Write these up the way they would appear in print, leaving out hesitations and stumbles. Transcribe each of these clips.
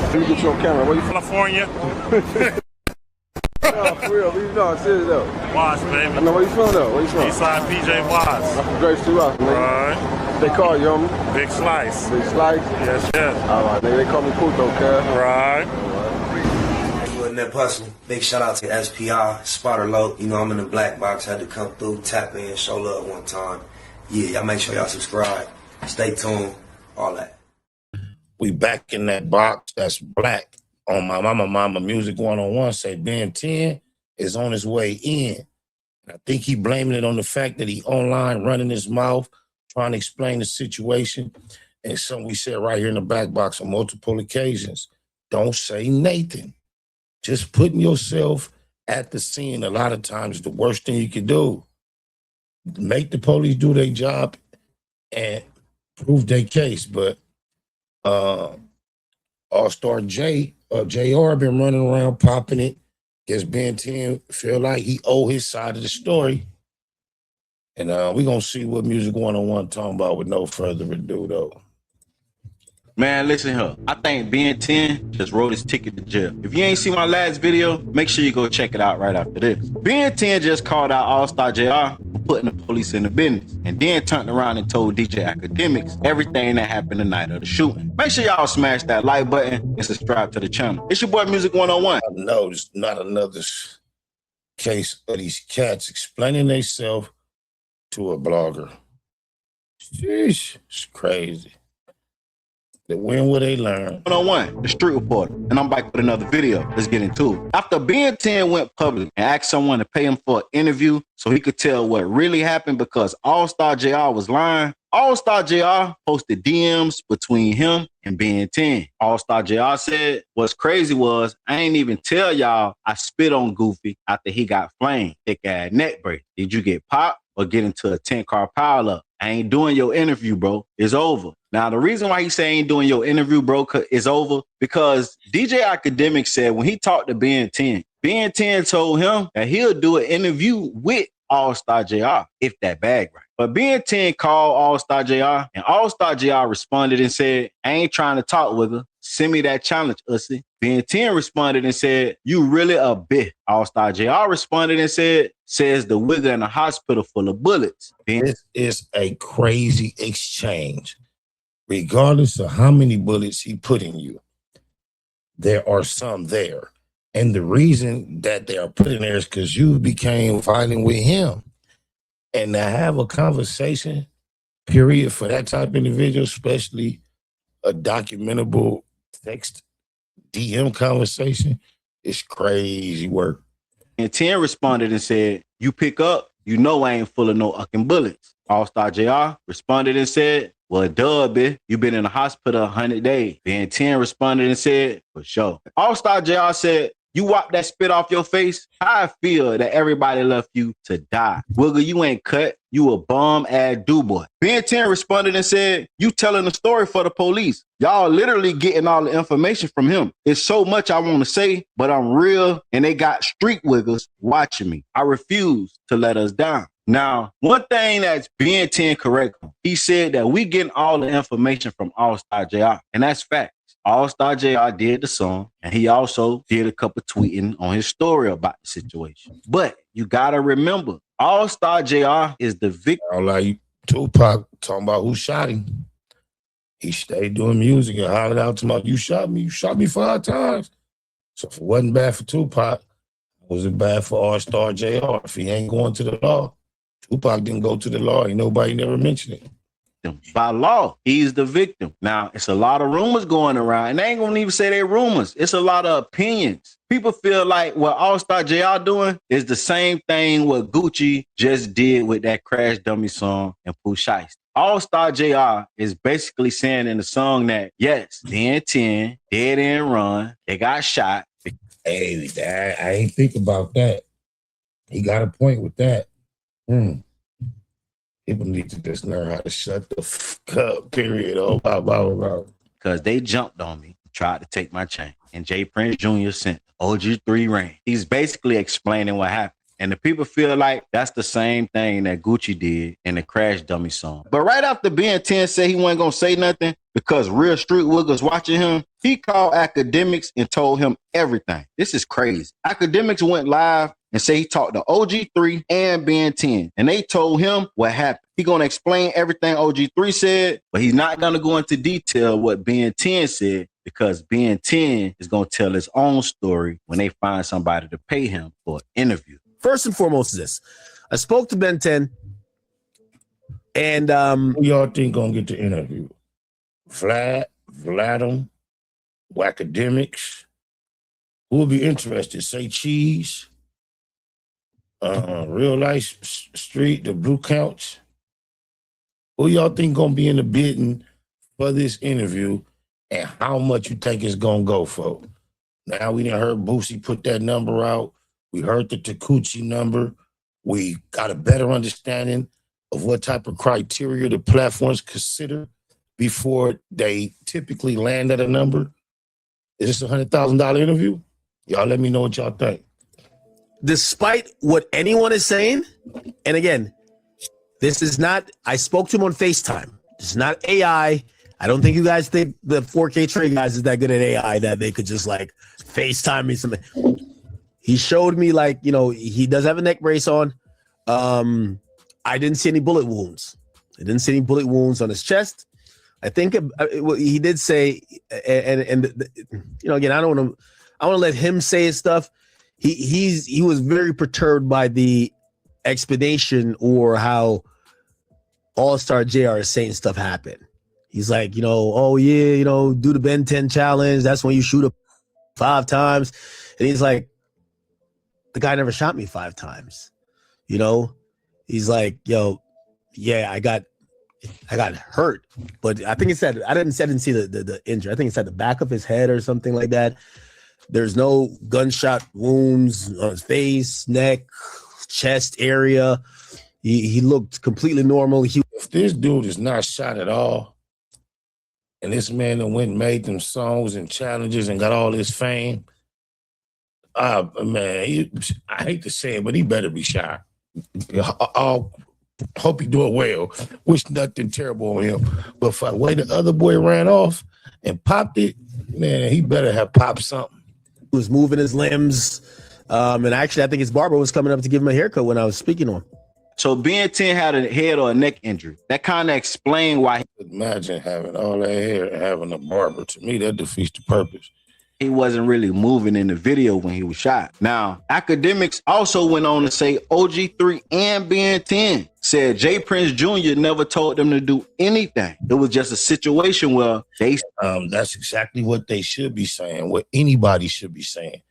Let me get you on camera. Where you from? California. No, for real. No, serious though. Watts, baby. I know where you from though. Where you from? Eastside PJ Watts. I'm from Grace 2 Rock, nigga. Right. They call you, homie? Big Slice. Big Slice? Yes, yes. All right, nigga. They call me Puto, cuz. Right. That hustle. Big shout out to SPI, Spotter Low. You know I'm in the black box. Had to come through, tap in, show love one time. Yeah, y'all make sure y'all subscribe. Stay tuned. All that. We back in that box that's black on my mama music 101. Say Ben10 is on his way in. I think he blaming it on the fact that he online running his mouth, trying to explain the situation. And something we said right here in the back box on multiple occasions. Don't say Nathan. Just putting yourself at the scene a lot of times is the worst thing you can do. Make the police do their job and prove their case. But All-Star JR been running around popping it. Guess Ben10 feel like he owe his side of the story. And we gonna see what Music 101 talking about with no further ado though. Man, listen here. I think Ben10 just wrote his ticket to jail. If you ain't seen my last video, make sure you go check it out right after this. Ben10 just called out All-Star JR for putting the police in the business, and then turned around and told DJ Academics everything that happened the night of the shooting. Make sure y'all smash that like button and subscribe to the channel. It's your boy Music 101. No, it's not another case of these cats explaining themselves to a blogger. Sheesh, it's crazy. They win what they learn. 101, the street reporter, and I'm back with another video. Let's get into it. After Ben10 went public and asked someone to pay him for an interview so he could tell what really happened because All-Star JR was lying, All-Star JR posted DMs between him and Ben10. All-Star JR said, what's crazy was, I ain't even tell y'all I spit on Goofy after he got flamed. Thick ass neck break. Did you get popped or get into a 10-car pileup? I ain't doing your interview, bro. It's over. Now, the reason why he say ain't doing your interview, bro, is over because DJ Academic said when he talked to Ben10, Ben10 told him that he'll do an interview with All-Star JR if that bag right. But Ben10 called All-Star JR and All-Star JR responded and said, I ain't trying to talk with her. Send me that challenge, Ussy. Ben10 responded and said, you really a bitch. All-Star JR responded and said, says the wigger in a hospital full of bullets. This is a crazy exchange. Regardless of how many bullets he put in you, there are some there. And the reason that they are put in there is because you became violent with him. And to have a conversation, period, for that type of individual, especially a documentable text DM conversation, is crazy work. And 10 responded and said, you pick up, you know I ain't full of no fucking bullets. All-Star JR responded and said, well, duh, bitch, you been in the hospital 100 days. Then 10 responded and said, for sure. All-Star JR said, you wiped that spit off your face? How I feel that everybody left you to die. Wiggle, you ain't cut. You a bum-ass do-boy. Ben10 responded and said, you telling the story for the police. Y'all literally getting all the information from him. It's so much I want to say, but I'm real, and they got street wiggers watching me. I refuse to let us down. Now, one thing that's Ben10 correct, he said that we getting all the information from All-Star JR, and that's fact. All-Star JR did the song, and he also did a couple tweeting on his story about the situation. But you gotta remember, All-Star JR is the victim. Like Tupac talking about who shot him. He stayed doing music and hollered out to me, you shot me 5 times. So if it wasn't bad for Tupac, was it bad for All-Star JR? If he ain't going to the law, Tupac didn't go to the law. Ain't nobody never mentioned it. By law, he's the victim. Now, it's a lot of rumors going around, and they ain't gonna even say they're rumors. It's a lot of opinions. People feel like what All-Star JR doing is the same thing what Gucci just did with that Crash Dummy song and Pooh Shiesty. All-Star JR is basically saying in the song that, yes, Ben10, dead end run, they got shot. Hey, I ain't think about that. He got a point with that. People need to just learn how to shut the fuck up, period. Oh, blah, blah, blah. Because they jumped on me, tried to take my chain. And Jay Prince Jr. sent OG3 Rain. He's basically explaining what happened. And the people feel like that's the same thing that Gucci did in the Crash Dummy song. But right after Ben10 said he wasn't going to say nothing because real street was watching him, he called Academics and told him everything. This is crazy. Academics went live and say he talked to OG3 and Ben10, and they told him what happened. He going to explain everything OG3 said, but he's not going to go into detail what Ben10 said because Ben10 is going to tell his own story when they find somebody to pay him for an interview. First and foremost is this. I spoke to Ben10, and who y'all think gonna get the interview? Vladim, Academics. Who will be interested? Say Cheese, Real Life Street, the Blue Couch. Who y'all think gonna be in the bidding for this interview, and how much you think it's gonna go for? Now we done heard Boosie put that number out. We heard the Takuchi number. We got a better understanding of what type of criteria the platforms consider before they typically land at a number. Is this a $100,000 interview? Y'all let me know what y'all think. Despite what anyone is saying, and again, this is not, I spoke to him on FaceTime. It's not AI. I don't think you guys think the 4K Trey guys is that good at AI that they could just like FaceTime me something. He showed me like, you know, he does have a neck brace on. I didn't see any bullet wounds. I didn't see any bullet wounds on his chest. I think he did say, and you know, again, I want to let him say his stuff. He was very perturbed by the explanation or how All-Star JR is saying stuff happened. He's like, you know, oh yeah, you know, do the Ben10 challenge. That's when you shoot up 5 times. And he's like, the guy never shot me 5 times. You know, he's like, yo, yeah, I got hurt, but I think it said, I didn't see the injury. I think it's at the back of his head or something like that. There's no gunshot wounds on his face, neck, chest area. He looked completely normal. If this dude is not shot at all, and this man that went and made them songs and challenges and got all this fame, man, I hate to say it, but he better be shot. I hope he doing well. Wish nothing terrible on him. But for the way the other boy ran off and popped it, man, he better have popped something. He was moving his limbs. And actually, I think his barber was coming up to give him a haircut when I was speaking to him. So Ben10 had a head or a neck injury. That kind of explained why. Imagine having all that hair and having a barber. To me, that defeats the purpose. He wasn't really moving in the video when he was shot. Now, Academics also went on to say OG3 and Ben10 said Jay Prince Jr. never told them to do anything. It was just a situation where they... That's exactly what they should be saying, what anybody should be saying.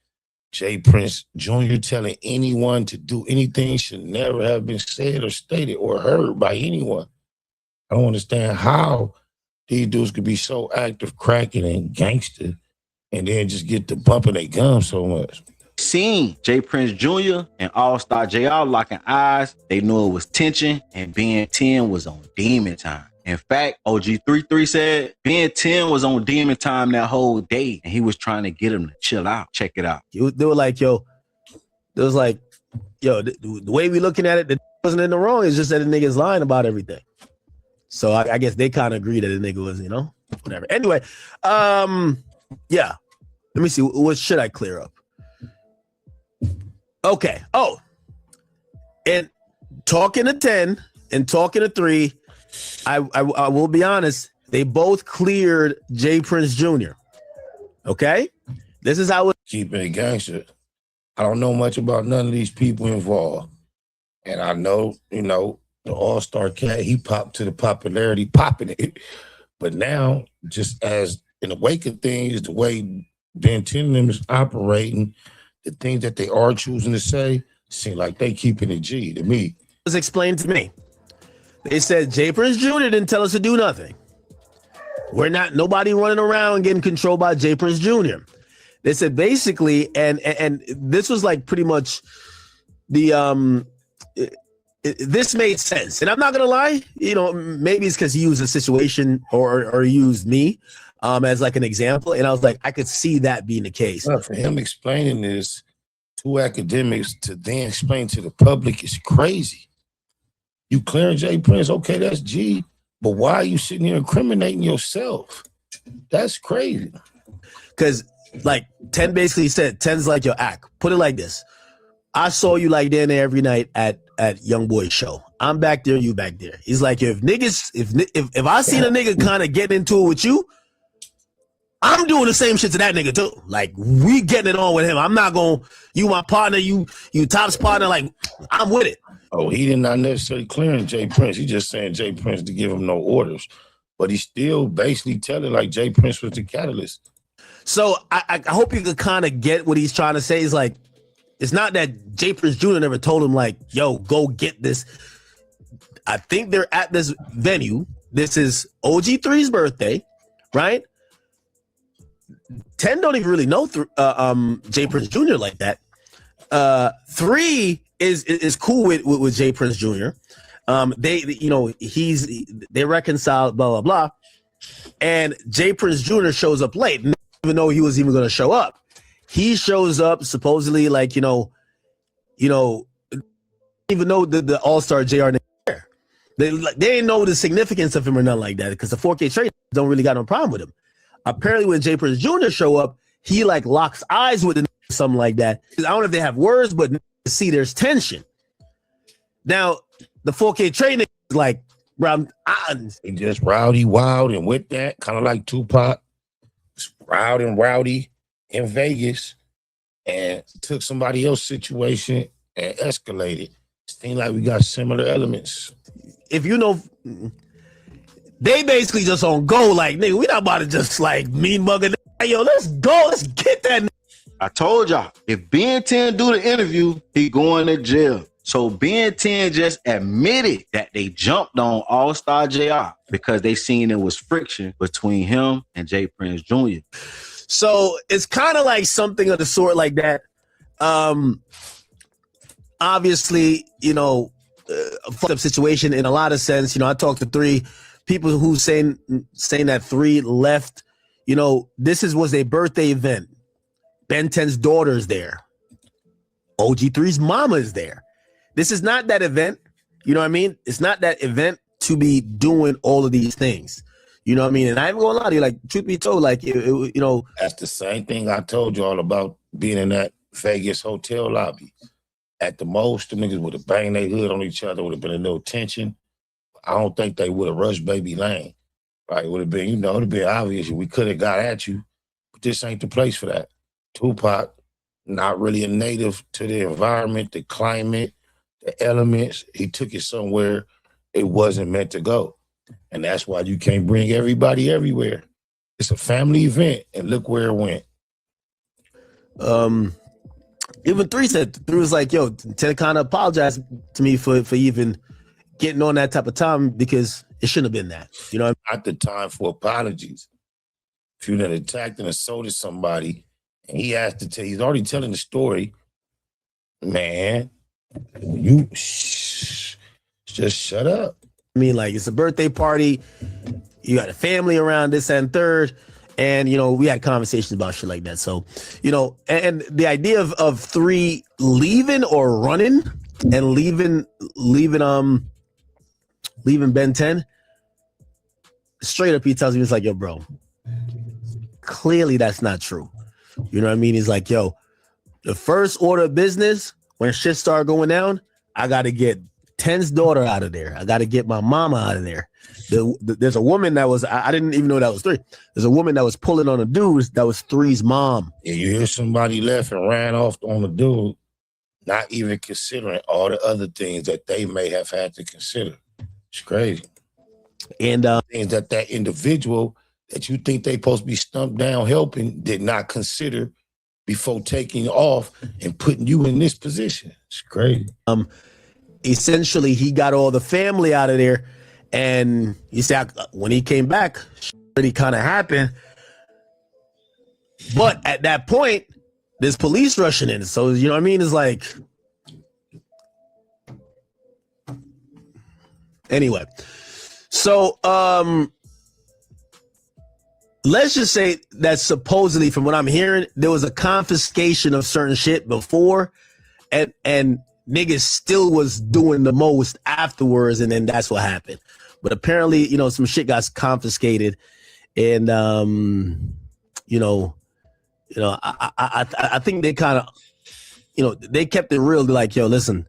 Jay Prince Jr. telling anyone to do anything should never have been said or stated or heard by anyone. I don't understand how these dudes could be so active, cracking, and gangster, and then just get to bumping their gums so much. Seeing Jay Prince Jr. and All-Star JR locking eyes, they knew it was tension, and Ben10 was on demon time. In fact, OG33 said Ben10 was on demon time that whole day, and he was trying to get him to chill out. Check it out. They were like, yo, the way we looking at it, the wasn't in the wrong. It's just that the nigga's lying about everything. So I guess they kind of agree that the nigga was, you know, whatever. Anyway, yeah. Let me see. What should I clear up? Okay. Oh, and talking to 10 and talking to 3, I will be honest. They both cleared Jay Prince Jr. Okay, this is how it. Keeping it gangster. I don't know much about none of these people involved, and I know, you know, the All-Star cat. He popped to the popularity, popping it, but now just as in the wake of things, the way Ben10 is operating, the things that they are choosing to say seem like they keeping it G to me. It was explained to me. They said Jay Prince Jr. didn't tell us to do nothing. We're not nobody running around getting controlled by Jay Prince Jr. They said basically, and this was like pretty much the this made sense. And I'm not gonna lie, you know, maybe it's because he used a situation or used me as like an example, and I was like, I could see that being the case. For him explaining this, two academics to then explain to the public is crazy. You clearing Jay Prince, okay, that's G, but why are you sitting here incriminating yourself? That's crazy. Because like 10 basically said, 10's like your act. Put it like this. I saw you like down there every night at Young Boy's show. I'm back there, you back there. He's like, if I seen a nigga kind of getting into it with you, I'm doing the same shit to that nigga too. Like, we getting it on with him. I'm not going, you my partner, you Top's partner, like, I'm with it. Oh, he did not necessarily clearing Jay Prince. He just saying Jay Prince to give him no orders. But he still basically telling like Jay Prince was the catalyst. So I hope you could kind of get what he's trying to say. Is like, it's not that Jay Prince Jr. never told him like, yo, go get this. I think they're at this venue. This is OG3's birthday, right? 10 don't even really know Jay Prince Jr. like that. 3 is cool with Jay Prince Jr. They reconciled, blah blah blah, and Jay Prince Jr. shows up late, not even though he was even going to show up. He shows up supposedly like even though the All-Star JR there. They didn't know the significance of him or nothing like that because the 4K trade don't really got no problem with him. Apparently, when Jay Prince Jr. show up, he like locks eyes with the something like that. I don't know if they have words, but see, there's tension. Now, the 4K trade is like, bro, he just rowdy, wild, and with that, kind of like Tupac, wild and rowdy in Vegas, and took somebody else's situation and escalated. Seems like we got similar elements. If you know, they basically just on go like, nigga, we not about to just like mean mugging. Hey, yo, let's go, let's get that. I told y'all, if Ben10 do the interview, he going to jail. So Ben10 just admitted that they jumped on All-Star JR because they seen it was friction between him and Jay Prince Jr. So it's kind of like something of the sort like that. Obviously, a fucked up situation in a lot of sense. I talked to 3 people who saying that 3 left. This was a birthday event. Ben10's daughter is there. OG3's mama is there. This is not that event. You know what I mean? It's not that event to be doing all of these things. You know what I mean? And I ain't gonna lie to you, like, truth be told, like, That's the same thing I told you all about being in that Vegas hotel lobby. At the most, the niggas would have banged their hood on each other, would have been a little tension. I don't think they would have rushed Baby Lane. Right? It would have been, it would have been obvious. We could have got at you, but this ain't the place for that. Tupac, not really a native to the environment, the climate, the elements. He took it somewhere it wasn't meant to go. And that's why you can't bring everybody everywhere. It's a family event, and look where it went. Even 3 was like, yo, 10 kind of apologized to me for even getting on that type of time because it shouldn't have been that. Not the time for apologies. If you done attacked and assaulted somebody, and he has to tell, he's already telling the story, man, you just shut up. I mean, like, it's a birthday party. You got a family around, this and third. And, we had conversations about shit like that. So, and the idea of 3 leaving or running and leaving Ben10, straight up, he tells me, it's like, yo, bro, clearly that's not true. You know what I mean? He's like, yo, the first order of business, when shit started going down, I got to get 10's daughter out of there. I got to get my mama out of there. There's a woman that was, I didn't even know that was 3. There's a woman that was pulling on a dude that was 3's mom. Yeah, you hear somebody left and ran off on the dude, not even considering all the other things that they may have had to consider. It's crazy. And things that individual that you think they supposed to be stumped down helping did not consider before taking off and putting you in this position. It's crazy. Essentially, he got all the family out of there. And you see, when he came back, it kind of happened. But at that point, there's police rushing in. So, you know what I mean? It's like, anyway. So let's just say that supposedly, from what I'm hearing, there was a confiscation of certain shit before, and niggas still was doing the most afterwards, and then that's what happened. But apparently, some shit got confiscated, and I think they kind of, they kept it real. They're like, yo, listen.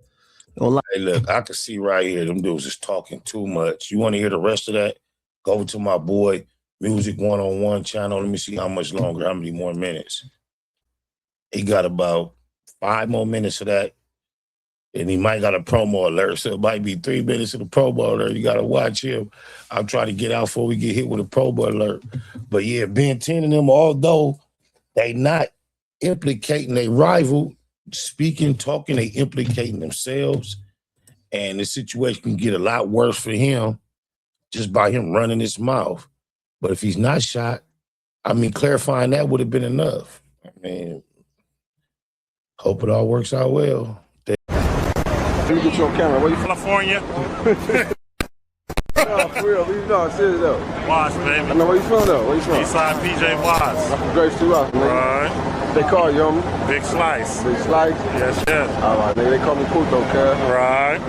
Hey, look, I can see right here, them dudes is talking too much. You want to hear the rest of that? Go over to my boy, Music 101 channel. Let me see how much longer, how many more minutes. He got about 5 more minutes of that. And he might got a promo alert, so it might be 3 minutes of the promo alert. You got to watch him. I'll try to get out before we get hit with a promo alert. But yeah, Ben10 and them, although they not implicating their rival, talking, they implicating themselves. And the situation can get a lot worse for him just by him running his mouth. But if he's not shot, clarifying that would have been enough. Hope it all works out well. Let me get you on camera. Where you from? California. No, for real. No, serious though. Watts, baby. I know where you from though. Where you from? Eastside PJ Watts. I'm from Grace 2 out, nigga. Right. They call you, homie. Big Slice. Big Slice? Yes, yes. All right, nigga. They call me Puto, cuz. Right.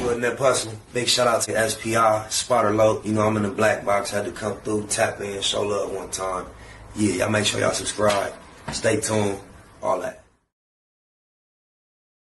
Wasn't that personal? Big shout out to SPR, Spotter Low. I'm in the black box. Had to come through, tap in, show love one time. Yeah, y'all make sure y'all subscribe. Stay tuned. All that.